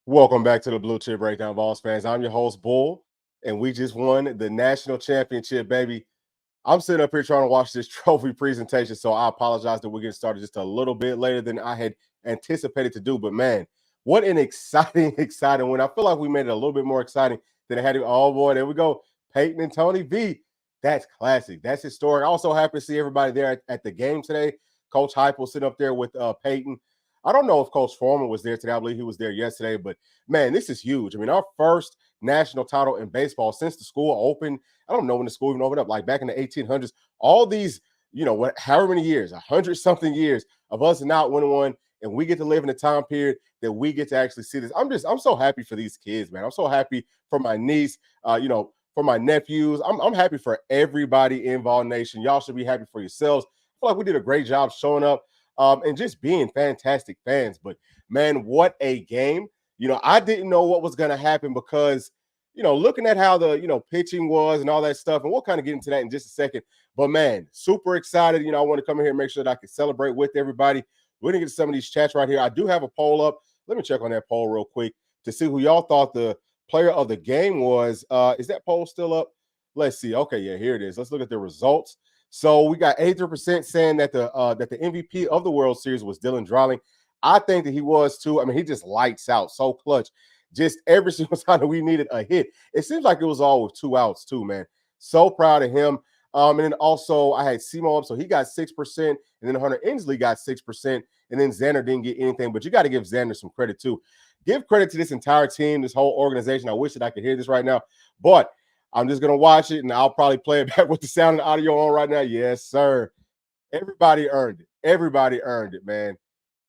Welcome back to the Blue Chip Breakdown, Vols fans. I'm your host, Bull, and we just won the national championship, baby. I'm sitting up here trying to watch this trophy presentation, so I apologize that we're getting started just a little bit later than I had anticipated to do. But man, what an exciting, exciting win. I feel like we made it a little bit more exciting than it had to. Oh boy, there we go. Peyton and Tony V. That's classic. That's historic. Also happy to see everybody there at the game today. Coach Hype will sit up there with Peyton. I don't know if Coach Foreman was there today. I believe he was there yesterday, but man, this is huge. I mean, our first national title in baseball since the school opened. I don't know when the school even opened up, like back in the 1800s. All these, however many years, 100 something years of us not winning one, and we get to live in a time period that we get to actually see this. I'm so happy for these kids, man. I'm so happy for my niece, for my nephews. I'm happy for everybody in Vol Nation. Y'all should be happy for yourselves. I feel like we did a great job showing up and just being fantastic fans. But man, what a game. I didn't know what was going to happen because, looking at how the, pitching was and all that stuff, and we'll kind of get into that in just a second. But man, super excited. I want to come in here and make sure that I can celebrate with everybody. We're going to get some of these chats right here. I do have a poll up. Let me check on that poll real quick to see who y'all thought the player of the game was. Is that poll still up? Let's see. Okay, yeah, here it is. Let's look at the results. So we got 83% saying that the MVP of the World Series was Dylan Drawling. I think that he was too. I mean, he just lights out, so clutch. Just every single time that we needed a hit, it seems like it was all with 2 outs too, man. So proud of him. And then also I had Simo up, so he got 6%, and then Hunter Inslee got 6%, and then Xander didn't get anything. But you got to give Xander some credit too. Give credit to this entire team, this whole organization. I wish that I could hear this right now, but I'm just gonna watch it, and I'll probably play it back with the sound and audio on right now. Yes, sir. Everybody earned it. Everybody earned it, man.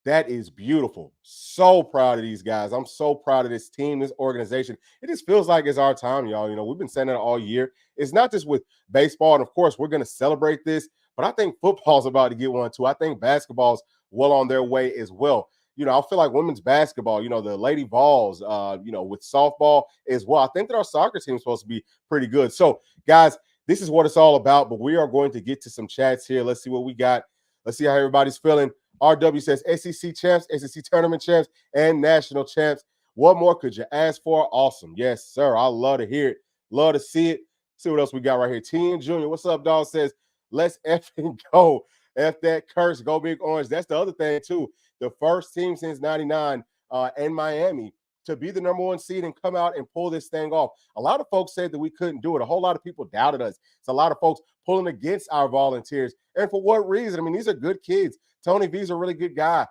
That is beautiful. So proud of these guys. I'm so proud of this team, this organization. It just feels like it's our time, y'all. We've been saying that all year. It's not just with baseball, and of course, we're going to celebrate this, but I think football's about to get one too. I think basketball's well on their way as well. I feel like women's basketball, the Lady Vols, with softball as well. I think that our soccer team is supposed to be pretty good. So, guys, this is what it's all about, but we are going to get to some chats here. Let's see what we got. Let's see how everybody's feeling. RW says SEC champs, SEC tournament champs, and national champs. What more could you ask for? Awesome. Yes, sir. I love to hear it. Love to see it. See what else we got right here. TN Jr. What's up, dog? Says, let's effing go. F that curse. Go Big Orange. That's the other thing, too. The first team since 99 in Miami to be the number one seed and come out and pull this thing off. A lot of folks said that we couldn't do it. A whole lot of people doubted us. It's a lot of folks pulling against our volunteers. And for what reason? I mean, these are good kids. Tony V's a really good guy.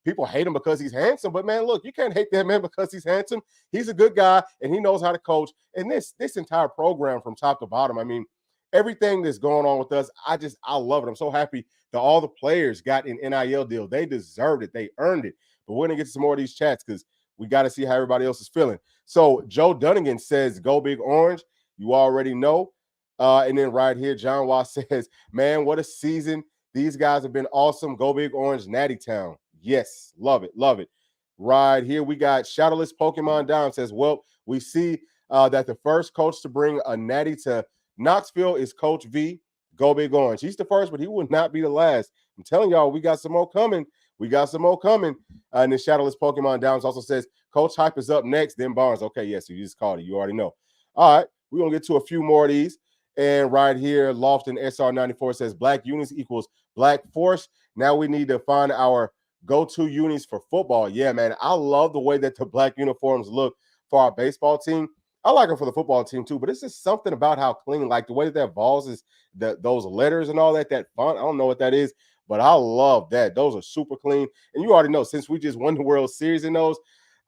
People hate him because he's handsome, but man, look, you can't hate that man because he's handsome. He's a good guy and he knows how to coach. And this entire program from top to bottom, I mean, everything that's going on with us, I love it. I'm so happy that all the players got an NIL deal. They deserved it. They earned it. But we're going to get to some more of these chats because we got to see how everybody else is feeling. So Joe Dunnigan says, go Big Orange. You already know. And then right here, John Watt says, man, what a season. These guys have been awesome. Go Big Orange, Natty Town. Yes, love it, love it. Right here, we got Shadowless Pokemon Down says, well, we see that the first coach to bring a Natty to Knoxville is Coach V. Go Big Orange. He's the first, but he will not be the last. I'm telling y'all, we got some more coming. We got some more coming. And then Shadowless Pokemon Downs also says, Coach Hype is up next, then Barnes. Okay, yes, you just called it. You already know. All right, we're going to get to a few more of these. And right here, Lofton SR94 says, Black unis equals Black force. Now we need to find our go-to unis for football. Yeah, man, I love the way that the black uniforms look for our baseball team. I like them for the football team too, but it's just something about how clean, like the way that Vols is, those letters and all that font. I don't know what that is, but I love that. Those are super clean. And you already know, since we just won the World Series in those,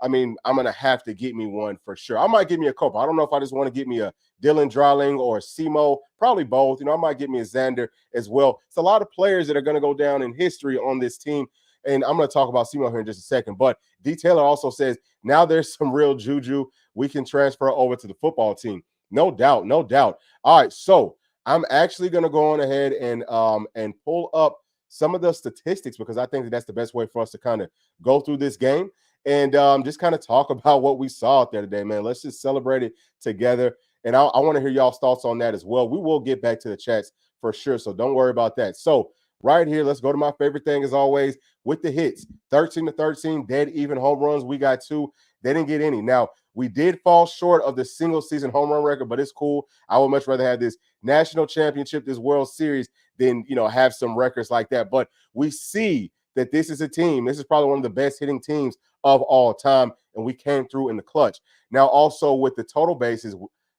I mean, I'm going to have to get me one for sure. I might get me a couple. I don't know if I just want to get me a Dylan Drawling or a Simo, probably both. I might get me a Xander as well. It's a lot of players that are going to go down in history on this team. And I'm going to talk about Simo here in just a second. But D. Taylor also says, now there's some real juju. We can transfer over to the football team. No doubt, no doubt. All right, so I'm actually going to go on ahead and pull up some of the statistics because I think that's the best way for us to kind of go through this game and just kind of talk about what we saw out there today, man. Let's just celebrate it together. And I want to hear y'all's thoughts on that as well. We will get back to the chats for sure, so don't worry about that. So right here, let's go to my favorite thing as always with the hits. 13-13, dead even home runs. We got 2. They didn't get any. Now, we did fall short of the single season home run record, but it's cool. I would much rather have this national championship, this World Series, than have some records like that. But we see that this is a team. This is probably one of the best hitting teams of all time, and we came through in the clutch. Now, also with the total bases,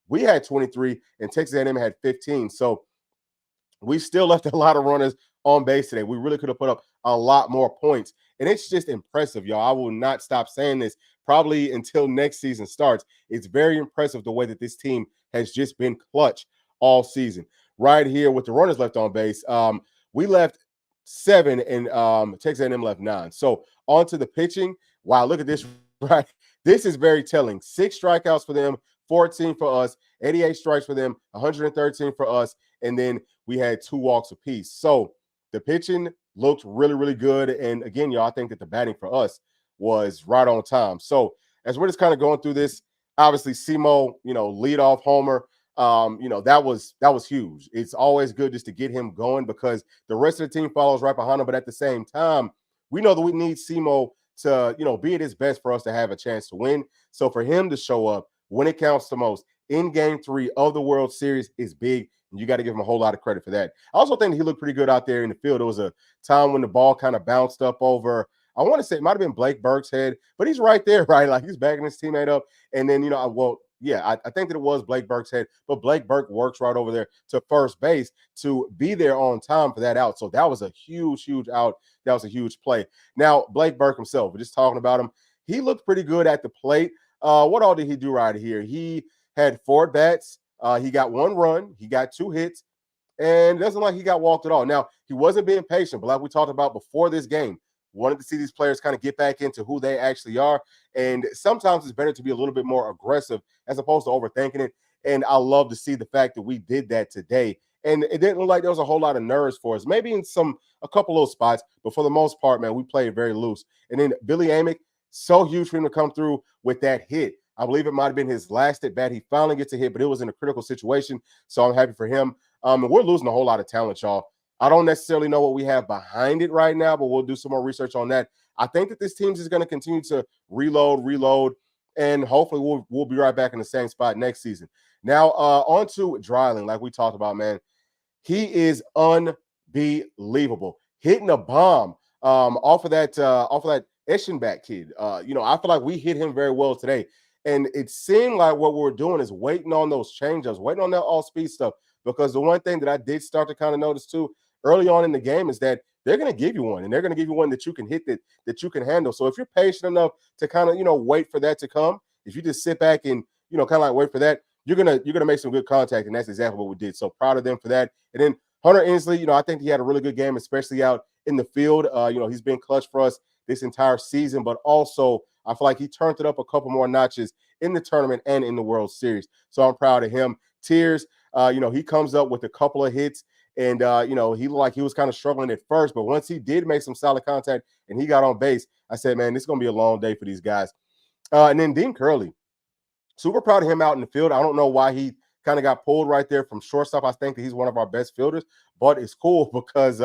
we had 23, and Texas A&M had 15. So we still left a lot of runners on base today. We really could have put up a lot more points. And it's just impressive, y'all. I will not stop saying this probably until next season starts. It's very impressive the way that this team has just been clutch all season. Right here with the runners left on base, we left 7 and Texas A&M left 9. So on to the pitching. Wow, look at this, right? This is very telling. 6 strikeouts for them, 14 for us, 88 strikes for them, 113 for us, and then we had 2 walks apiece. So the pitching looked really, really good. And again, y'all, I think that the batting for us was right on time. So as we're just kind of going through this, obviously Simo, leadoff homer, that was huge. It's always good just to get him going because the rest of the team follows right behind him. But at the same time, we know that we need Simo to, be at his best for us to have a chance to win. So for him to show up when it counts the most in game 3 of the World Series is big. And you got to give him a whole lot of credit for that. I also think he looked pretty good out there in the field. There was a time when the ball kind of bounced up over, I want to say it might have been Blake Burke's head, but he's right there, right? Like he's backing his teammate up. And then, I think that it was Blake Burke's head, but Blake Burke works right over there to first base to be there on time for that out. So that was a huge, huge out. That was a huge play. Now, Blake Burke himself, we're just talking about him. He looked pretty good at the plate. What all did he do right here? He had 4 bats. He got 1 run. He got 2 hits. And it doesn't like he got walked at all. Now, he wasn't being patient, but like we talked about before this game, wanted to see these players kind of get back into who they actually are. And sometimes it's better to be a little bit more aggressive as opposed to overthinking it. And I love to see the fact that we did that today. And it didn't look like there was a whole lot of nerves for us. Maybe in a couple little spots, but for the most part, man, we played very loose. And then Billy Amick, so huge for him to come through with that hit. I believe it might have been his last at bat. He finally gets a hit, but it was in a critical situation. So I'm happy for him. And we're losing a whole lot of talent, y'all. I don't necessarily know what we have behind it right now, but we'll do some more research on that. I think that this team is going to continue to reload, and hopefully we'll be right back in the same spot next season. Now, on to Dreiling, like we talked about, man. He is unbelievable. Hitting a bomb off of that Eschenbach kid. I feel like we hit him very well today. And it seemed like what we were doing is waiting on those changeups, waiting on that all-speed stuff. Because the one thing that I did start to kind of notice too early on in the game is that they're going to give you one, and they're going to give you one that you can hit, that you can handle. So if you're patient enough to kind of wait for that to come, if you just sit back and kind of like wait for that, you're gonna make some good contact, and that's exactly what we did. So proud of them for that. And then Hunter Inslee, I think he had a really good game, especially out in the field. He's been clutch for us this entire season, but also I feel like he turned it up a couple more notches in the tournament and in the World Series. So I'm proud of him. Tears, he comes up with a couple of hits, and he looked like he was kind of struggling at first, but once he did make some solid contact and he got on base, I said, man, this is gonna be a long day for these guys. And then Dean Curley, super proud of him out in the field. I don't know why he kind of got pulled right there from shortstop. I think that he's one of our best fielders, but it's cool because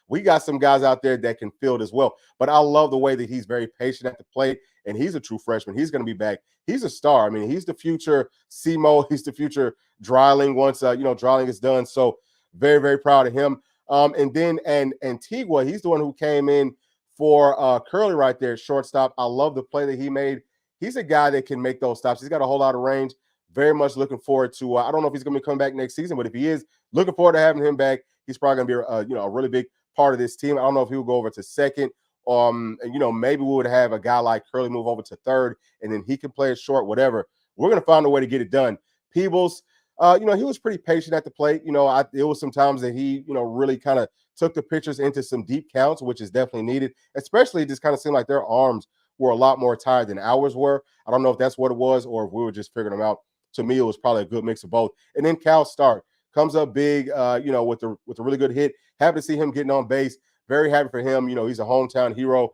we got some guys out there that can field as well. But I love the way that he's very patient at the plate, and he's a true freshman. He's going to be back. He's a star. I mean, he's the future Simo. He's the future Dreiling once Dreiling is done. So very, very proud of him. And then Antigua, he's the one who came in for Curley right there at shortstop. I love the play that he made. He's a guy that can make those stops. He's got a whole lot of range. Very much looking forward to. I don't know if he's going to come back next season, but if he is, looking forward to having him back. He's probably going to be a really big part of this team. I don't know if he'll go over to second. Maybe we would have a guy like Curley move over to third, and then he can play it short. Whatever. We're going to find a way to get it done. Peebles, he was pretty patient at the plate. It was some times that he, really kind of took the pitchers into some deep counts, which is definitely needed. Especially, it just kind of seemed like their arms were a lot more tired than ours were. I don't know if that's what it was or if we were just figuring them out. To me, it was probably a good mix of both. And then Cal Stark comes up big, with a really good hit. Happy to see him getting on base. Very happy for him. He's a hometown hero.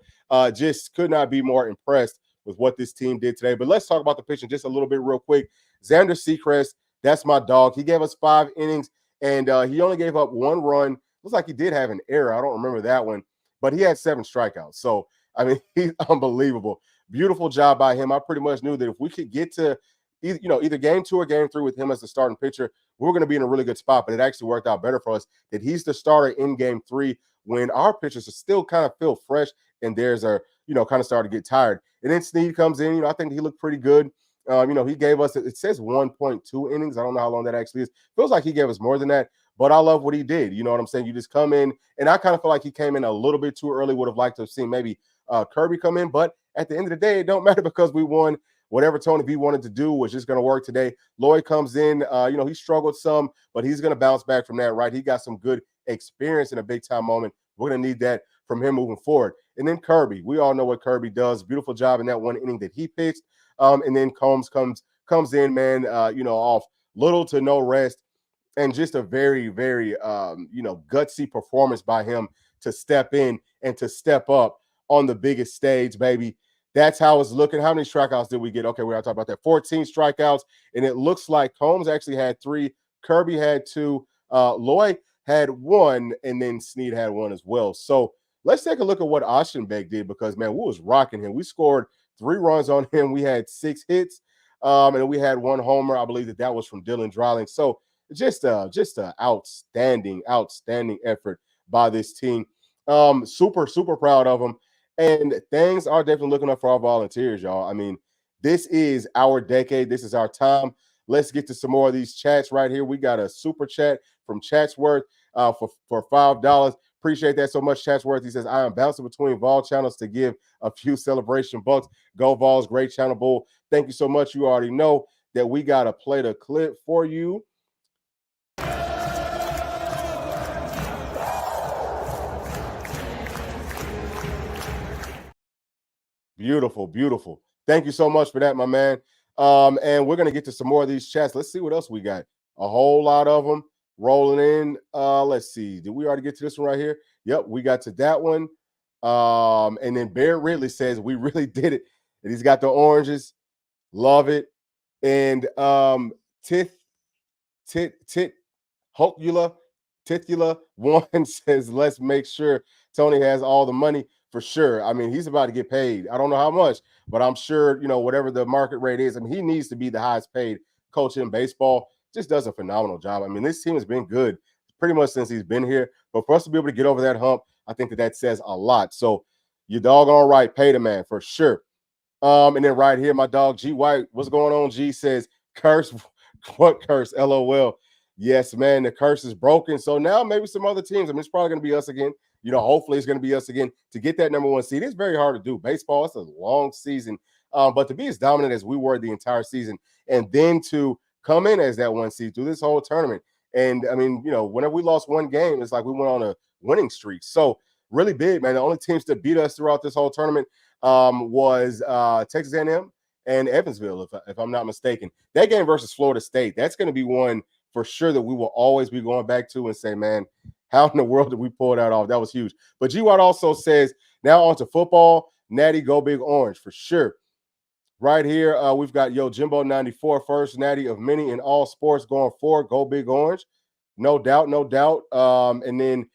Just could not be more impressed with what this team did today. But let's talk about the pitching just a little bit real quick. Xander Sechrest, that's my dog. He gave us 5 innings, and he only gave up 1 run. It looks like he did have an error. I don't remember that one, but he had 7 strikeouts. So, I mean, he's unbelievable. Beautiful job by him. I pretty much knew that if we could get to either game 2 or game 3 with him as the starting pitcher, we're going to be in a really good spot. But it actually worked out better for us that he's the starter in game 3 when our pitchers are still kind of feel fresh and theirs are, kind of starting to get tired. And then Snead comes in. I think he looked pretty good. He gave us, it says 1.2 innings. I don't know how long that actually is. Feels like he gave us more than that, but I love what he did. You know what I'm saying? You just come in, and I kind of feel like he came in a little bit too early. Would have liked to have seen maybe Kirby come in, but at the end of the day, it don't matter because we won. Whatever Tony B wanted to do was just going to work today. Lloyd comes in. He struggled some, but he's going to bounce back from that, right? He got some good experience in a big-time moment. We're going to need that from him moving forward. And then Kirby. We all know what Kirby does. Beautiful job in that one inning that he pitched. And then Combs comes in, man, off little to no rest. And just a very, very, gutsy performance by him to step in and to step up on the biggest stage, baby. That's how it's looking. How many strikeouts did we get? Okay, we're going to talk about that. 14 strikeouts, and it looks like Combs actually had 3. Kirby had 2. Lloyd had 1, and then Snead had 1 as well. So let's take a look at what Aschenbeck did because, man, we was rocking him. We scored 3 runs on him. We had 6 hits, and we had 1 homer. I believe that was from Dylan Dreiling. So just a outstanding effort by this team. Super, super proud of them. And things are definitely looking up for our Volunteers, y'all. I mean, this is our decade. This is our time. Let's get to some more of these chats right here. We got a super chat from Chatsworth for $5. Appreciate that so much, Chatsworth. He says, I am bouncing between Vol channels to give a few celebration bucks. Go Vols, great channel, Bull. Thank you so much. You already know that we got to play the clip for you. Beautiful, beautiful. Thank you so much for that, my man. And we're gonna get to some more of these chats. Let's see what else we got. A whole lot of them rolling in. Let's see. Did we already get to this one right here? Yep, we got to that one. And then Bear Ridley says we really did it. And he's got the oranges. Love it. And Tithula one says, let's make sure Tony has all the money. For sure. I mean, he's about to get paid. I don't know how much, but I'm sure, whatever the market rate is, I mean, he needs to be the highest paid coach in baseball. Just does a phenomenal job. I mean, this team has been good pretty much since he's been here. But for us to be able to get over that hump, I think that says a lot. So you doggone right, pay the man for sure. And then right here, my dog G White, what's going on? G says, curse, what curse? LOL. Yes, man, the curse is broken. So now maybe some other teams. I mean, it's probably going to be us again. Hopefully it's going to be us again to get that number 1 seed. It's very hard to do. Baseball, it's a long season. But to be as dominant as we were the entire season and then to come in as that 1 seed through this whole tournament. And, I mean, whenever we lost 1 game, it's like we went on a winning streak. So really big, man. The only teams that beat us throughout this whole tournament was Texas A&M and Evansville, if I'm not mistaken. That game versus Florida State, that's going to be one for sure that we will always be going back to and say, man, how in the world did we pull that off? That was huge. But G Watt also says, now on to football. Natty, go Big Orange for sure. Right here, we've got Jimbo 94, first Natty of many in all sports going forward. Go Big Orange. No doubt, no doubt. And then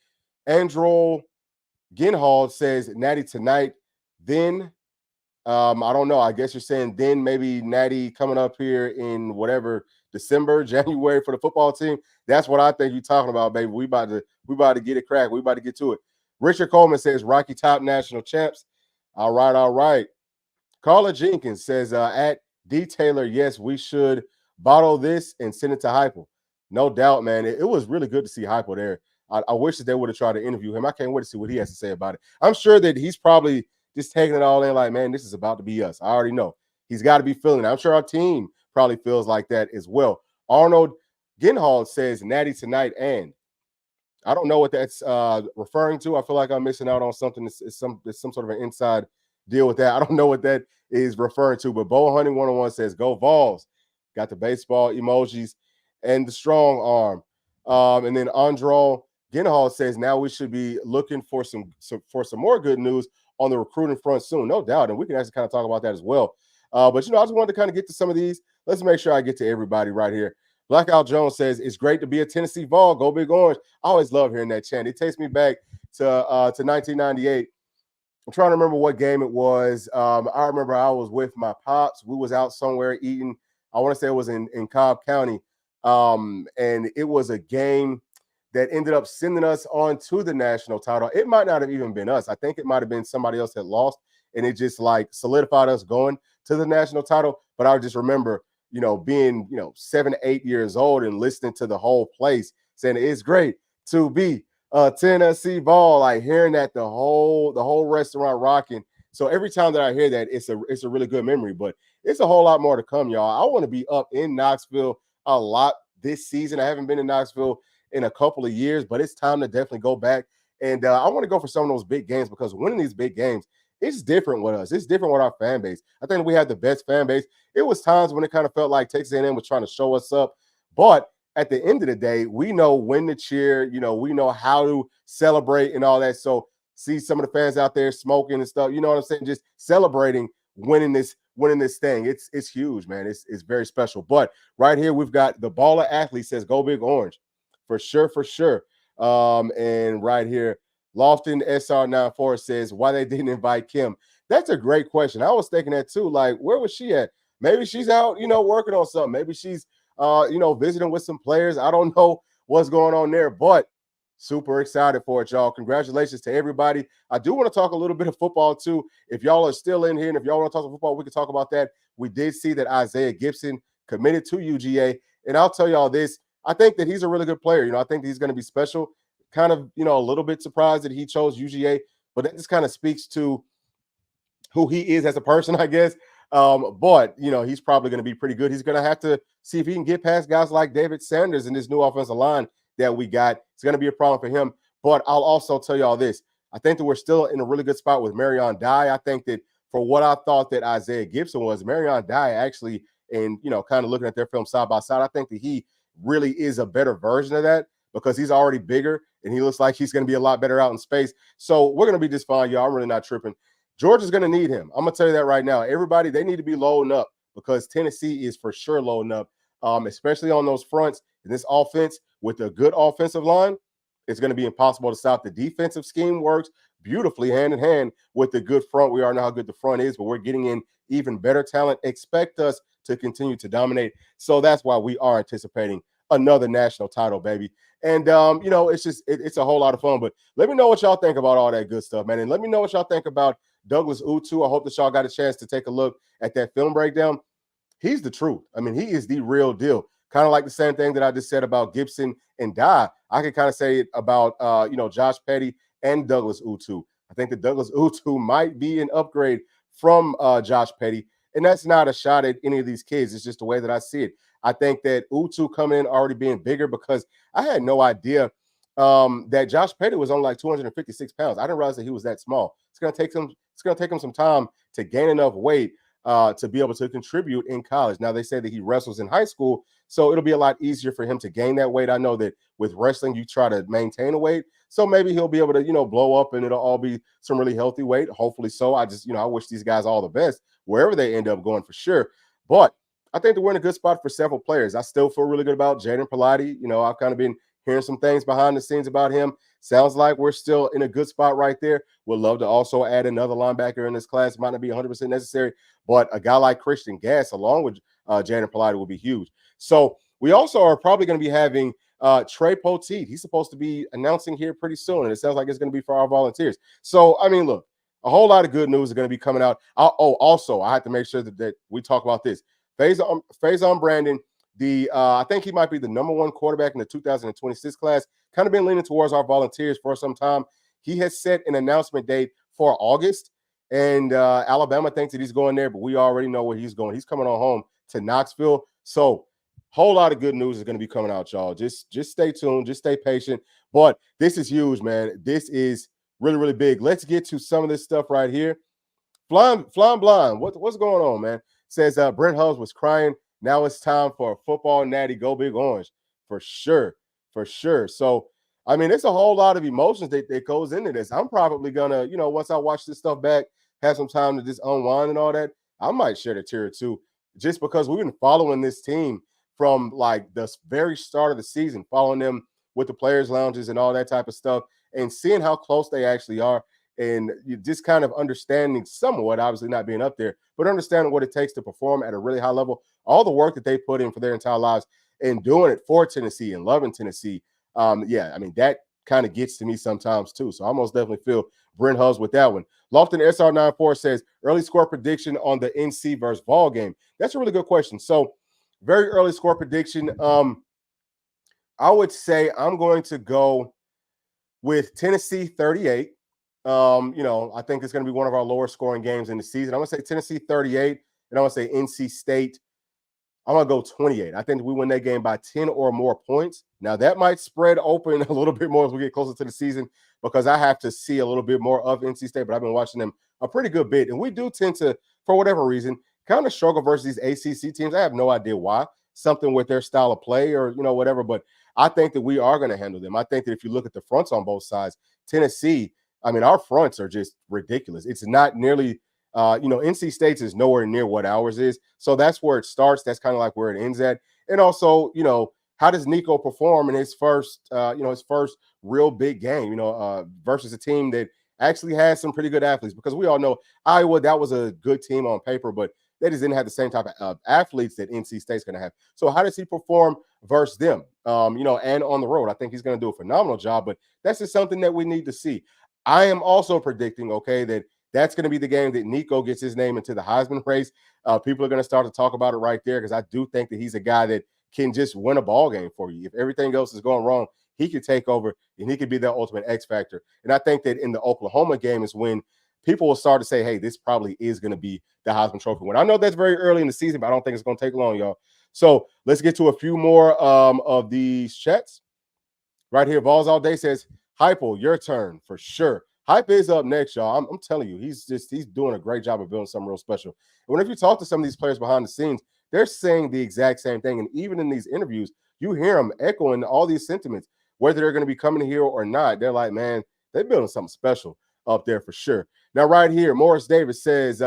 Andrew Ginhall says, Natty tonight. Then, I don't know. I guess you're saying then maybe Natty coming up here in whatever December, January for the football team. That's what I think you're talking about, baby. We about to get it cracked. We about to get to it. Richard Coleman says Rocky Top national champs. All right. Carla Jenkins says at Detailer, yes, we should bottle this and send it to Hypo. No doubt, man. It was really good to see Hypo there. I wish that they would have tried to interview him. I can't wait to see what he has to say about it. I'm sure that he's probably just taking it all in like, man, this is about to be us. I already know. He's got to be feeling it. I'm sure our team probably feels like that as well. Arnold Ginhall says Natty tonight, and I don't know what that's referring to. I feel like I'm missing out on something. It's some sort of an inside deal with that. I don't know what that is referring to, but Bo Hunting 101 says go Vols. Got the baseball emojis and the strong arm. And then Andro Ginhall says now we should be looking for some more good news on the recruiting front soon. No doubt, and we can actually kind of talk about that as well. But I just wanted to kind of get to some of these. Let's make sure I get to everybody right here. Blackout Jones says, it's great to be a Tennessee Vol. Go Big Orange. I always love hearing that chant. It takes me back to 1998. I'm trying to remember what game it was. I remember I was with my pops. We was out somewhere eating. I want to say it was in Cobb County. And it was a game that ended up sending us on to the national title. It might not have even been us. I think it might have been somebody else that lost, and it just like solidified us going to the national title. But I just remember, being, 7, 8 years old and listening to the whole place saying it's great to be Tennessee Vol, like hearing that the whole restaurant rocking. So every time that I hear that, it's a really good memory. But it's a whole lot more to come, y'all. I want to be up in Knoxville a lot this season. I haven't been in Knoxville in a couple of years, but it's time to definitely go back. And I want to go for some of those big games, because winning these big games, it's different with us. It's different with our fan base. I think we had the best fan base. It was times when it kind of felt like Texas A&M was trying to show us up, but at the end of the day, we know when to cheer. We know how to celebrate and all that. So see some of the fans out there smoking and stuff. You know what I'm saying? Just celebrating winning this thing. It's huge, man. It's very special. But right here we've got the baller athlete says go Big Orange, for sure, for sure. And right here, Lofton SR94 says why they didn't invite Kim. That's a great question. I was thinking that too. Like, where was she at? Maybe she's out, working on something. Maybe she's visiting with some players. I don't know what's going on there, but super excited for it, y'all. Congratulations to everybody. I do want to talk a little bit of football too. If y'all are still in here and if y'all want to talk football, we can talk about that. We did see that Isaiah Gibson committed to UGA, and I'll tell y'all this. I think that he's a really good player. I think he's going to be special. Kind of, a little bit surprised that he chose UGA, but that just kind of speaks to who he is as a person, I guess. But he's probably going to be pretty good. He's going to have to see if he can get past guys like David Sanders in this new offensive line that we got. It's going to be a problem for him. But I'll also tell you all this. I think that we're still in a really good spot with Marion Dye. I think that for what I thought that Isaiah Gibson was, Marion Dye actually, and kind of looking at their film side by side, I think that he really is a better version of that, because he's already bigger and he looks like he's going to be a lot better out in space. So we're going to be just fine, y'all. I'm really not tripping. Georgia's going to need him. I'm going to tell you that right now. Everybody, they need to be loading up, because Tennessee is for sure loading up, especially on those fronts. In this offense, with a good offensive line, it's going to be impossible to stop. The defensive scheme works beautifully hand in hand with the good front. We already know how good the front is, but we're getting in even better talent. Expect us to continue to dominate. So that's why we are anticipating another national title, baby. And it's a whole lot of fun. But let me know what y'all think about all that good stuff, man. And let me know what y'all think about Douglas Utu. I hope that y'all got a chance to take a look at that film breakdown. He's the truth. I mean, he is the real deal. Kind of like the same thing that I just said about Gibson and Dye. I could kind of say it about Josh Petty and Douglas Utu. I think that Douglas Utu might be an upgrade from Josh Petty. And that's not a shot at any of these kids. It's just the way that I see it. I think that Utu coming in already being bigger, because I had no idea that Josh Petty was only like 256 pounds. I didn't realize that he was that small. It's going to take him some time to gain enough weight to be able to contribute in college. Now, they say that he wrestles in high school, so it'll be a lot easier for him to gain that weight. I know that with wrestling, you try to maintain a weight. So maybe he'll be able to, blow up and it'll all be some really healthy weight. Hopefully so. I just, I wish these guys all the best wherever they end up going for sure. But I think that we're in a good spot for several players. I still feel really good about Jaden Pilati. I've kind of been hearing some things behind the scenes about him. Sounds like we're still in a good spot right there. Would love to also add another linebacker in this class. Might not be 100% necessary, but a guy like Christian Gass along with Jaden Pilati will be huge. So we also are probably going to be having Trey Poteet. He's supposed to be announcing here pretty soon, and it sounds like it's going to be for our volunteers. So, I mean, look, a whole lot of good news is going to be coming out. Also, I have to make sure that we talk about this. Faison Brandon, I think he might be the #1 quarterback in the 2026 class. Kind of been leaning towards our volunteers for some time. He has set an announcement date for August, and Alabama thinks that he's going there, but we already know where he's going. He's coming on home to Knoxville. So, whole lot of good news is going to be coming out, y'all. Just stay tuned. Just stay patient. But this is huge, man. This is really, really big. Let's get to some of this stuff right here. Flying Blind, what's going on, man? Says Brent Hubbs was crying. Now it's time for a football natty. Go Big Orange. For sure. For sure. So, I mean, it's a whole lot of emotions that goes into this. I'm probably going to, once I watch this stuff back, have some time to just unwind and all that, I might shed a tear or two, just because we've been following this team from like the very start of the season, following them with the players' lounges and all that type of stuff, and seeing how close they actually are, and you just kind of understanding somewhat, obviously not being up there, but understanding what it takes to perform at a really high level, all the work that they put in for their entire lives and doing it for Tennessee and loving Tennessee. Yeah, I mean, that kind of gets to me sometimes too. So I most definitely feel Brent Hubs with that one. Lofton SR94 says early score prediction on the NC versus Vol game. That's a really good question. So very early score prediction. I would say I'm going to go with Tennessee 38. I think it's going to be one of our lower scoring games in the season. I'm going to say Tennessee 38, and I'm going to say NC State. I'm going to go 28. I think we win that game by 10 or more points. Now, that might spread open a little bit more as we get closer to the season because I have to see a little bit more of NC State, but I've been watching them a pretty good bit. And we do tend to, for whatever reason, kind of struggle versus these ACC teams. I have no idea why. Something with their style of play or, whatever. But I think that we are going to handle them. I think that if you look at the fronts on both sides, Tennessee, I mean, our fronts are just ridiculous. It's not nearly NC State's is nowhere near what ours is. So that's where it starts. That's kind of like where it ends at. And also, how does Nico perform in his first real big game, versus a team that actually has some pretty good athletes? Because we all know Iowa, that was a good team on paper, but they just didn't have the same type of athletes that NC State's going to have. So how does he perform versus them, and on the road? I think he's going to do a phenomenal job, but that's just something that we need to see. I am also predicting, that that's going to be the game that Nico gets his name into the Heisman race. People are going to start to talk about it right there because I do think that he's a guy that can just win a ball game for you. If everything else is going wrong, he could take over and he could be that ultimate X factor. And I think that in the Oklahoma game is when people will start to say, hey, this probably is going to be the Heisman Trophy win. I know that's very early in the season, but I don't think it's going to take long, y'all. So let's get to a few more of these chats. Right here, Vols All Day says, Hypo, your turn for sure. Hype is up next, y'all. I'm telling you, he's doing a great job of building something real special. And whenever you talk to some of these players behind the scenes, they're saying the exact same thing. And even in these interviews, you hear them echoing all these sentiments, whether they're going to be coming here or not. They're like, man, they're building something special up there for sure. Now, right here, Morris Davis says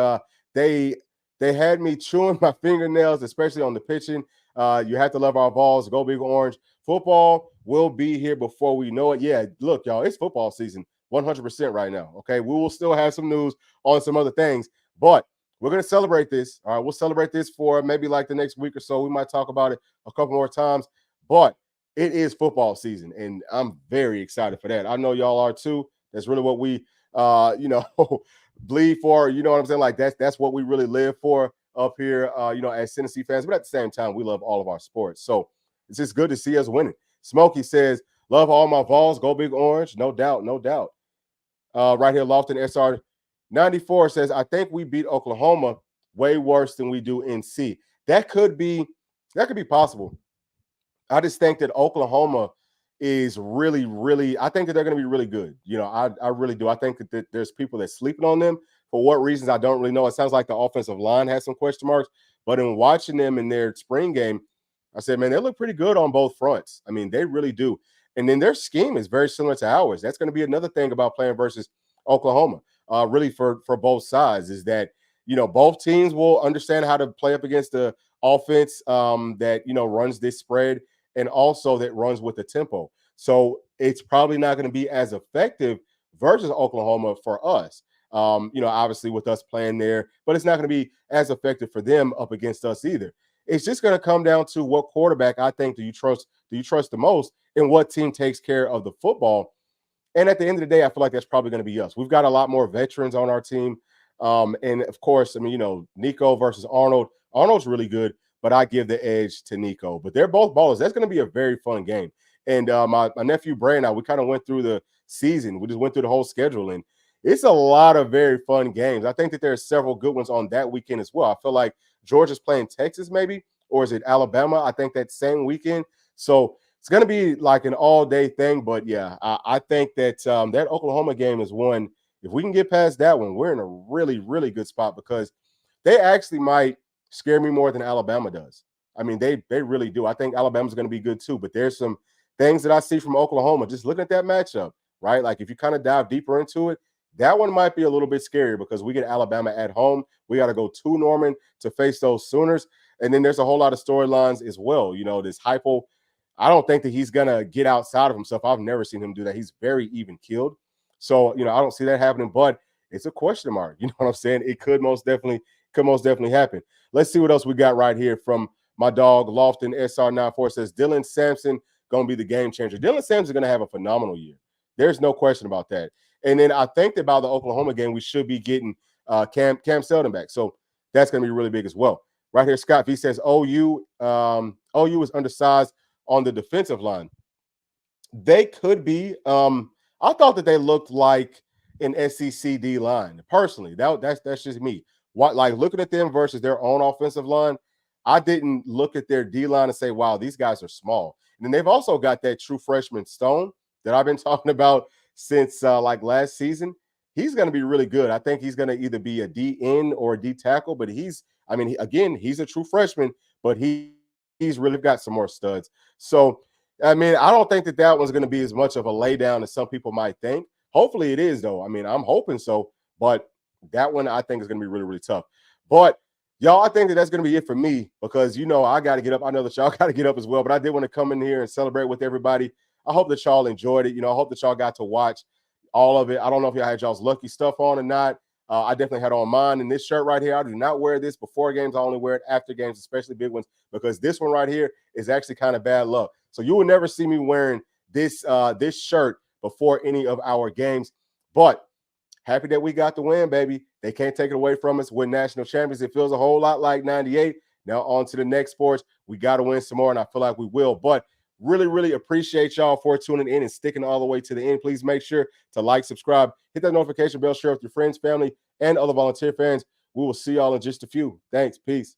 they had me chewing my fingernails, especially on the pitching. You have to love our Vols. Go Big Orange. Football will be here before we know it. Yeah, look, y'all, it's football season 100% right now. Okay, we will still have some news on some other things, but we're going to celebrate this. All right, we'll celebrate this for maybe like the next week or so. We might talk about it a couple more times, but it is football season, and I'm very excited for that. I know y'all are too. That's really what we, bleed for. You know what I'm saying? Like that's what we really live for up here, as Tennessee fans. But at the same time, we love all of our sports. So it's just good to see us winning. Smokey says, love all my Vols. Go Big Orange. No doubt, no doubt. Right here, Lofton SR 94 says, I think we beat Oklahoma way worse than we do NC. That could be possible. I just think that Oklahoma is really, really, I think that they're going to be really good. I really do. I think that there's people that sleeping on them. For what reasons, I don't really know. It sounds like the offensive line has some question marks, but in watching them in their spring game, I said, man, they look pretty good on both fronts. I mean, they really do. And then their scheme is very similar to ours. That's going to be another thing about playing versus Oklahoma, really for both sides, is that, both teams will understand how to play up against the offense that, runs this spread and also that runs with the tempo. So it's probably not going to be as effective versus Oklahoma for us. Obviously with us playing there, but it's not going to be as effective for them up against us either. It's just going to come down to what quarterback I think do you trust the most and what team takes care of the football. And at the end of the day, I feel like that's probably going to be us. We've got a lot more veterans on our team. And of course, I mean, Nico versus Arnold. Arnold's really good, but I give the edge to Nico. But they're both ballers. That's going to be a very fun game. And my nephew Bray and I, we kind of went through the season. We just went through the whole schedule, and it's a lot of very fun games. I think that there are several good ones on that weekend as well. I feel like Georgia's playing Texas maybe, or is it Alabama? I think that same weekend. So it's going to be like an all-day thing. But, yeah, I think that that Oklahoma game is one. If we can get past that one, we're in a really, really good spot because they actually might scare me more than Alabama does. I mean, they really do. I think Alabama's going to be good too. But there's some things that I see from Oklahoma just looking at that matchup, right? Like if you kind of dive deeper into it, that one might be a little bit scarier because we get Alabama at home. We got to go to Norman to face those Sooners. And then there's a whole lot of storylines as well. You know, this hypo. I don't think that he's gonna get outside of himself. I've never seen him do that. He's very even keeled. So, you know, I don't see that happening, but it's a question mark. You know what I'm saying? It could most definitely happen. Let's see what else we got right here from my dog Lofton SR94 says Dylan Sampson gonna be the game changer. Dylan Sampson is gonna have a phenomenal year. There's no question about that. And then I think that by the Oklahoma game, we should be getting Cam Seldon back. So that's gonna be really big as well. Right here, Scott V says OU is undersized on the defensive line. They could be. I thought that they looked like an SEC D line. Personally, that's just me. What like looking at them versus their own offensive line, I didn't look at their D line and say, "Wow, these guys are small." And then they've also got that true freshman Stone that I've been talking about since like last season. He's going to be really good. I think he's going to either be a D end or a D tackle, but I mean, again, he's a true freshman, but he's really got some more studs. So I mean, I don't think that that one's going to be as much of a laydown as some people might think. Hopefully it is, though. I mean, I'm hoping so, but that one I think is going to be really, really tough. But y'all, I think that that's going to be it for me because, you know, I got to get up. I know that y'all got to get up as well, but I did want to come in here and celebrate with everybody. I hope that y'all enjoyed it. You know, I hope that y'all got to watch all of it. I don't know if y'all had y'all's lucky stuff on or not. I definitely had on mine. And this shirt right here, I do not wear this before games. I only wear it after games, especially big ones, because this one right here is actually kind of bad luck. So you will never see me wearing this this shirt before any of our games. But happy that we got the win, baby. They can't take it away from us. We're national champions. It feels a whole lot like 98. Now on to the next sports. We got to win some more, and I feel like we will. But really, really appreciate y'all for tuning in and sticking all the way to the end. Please make sure to like, subscribe, hit that notification bell, share with your friends, family, and other volunteer fans. We will see y'all in just a few. Thanks. Peace.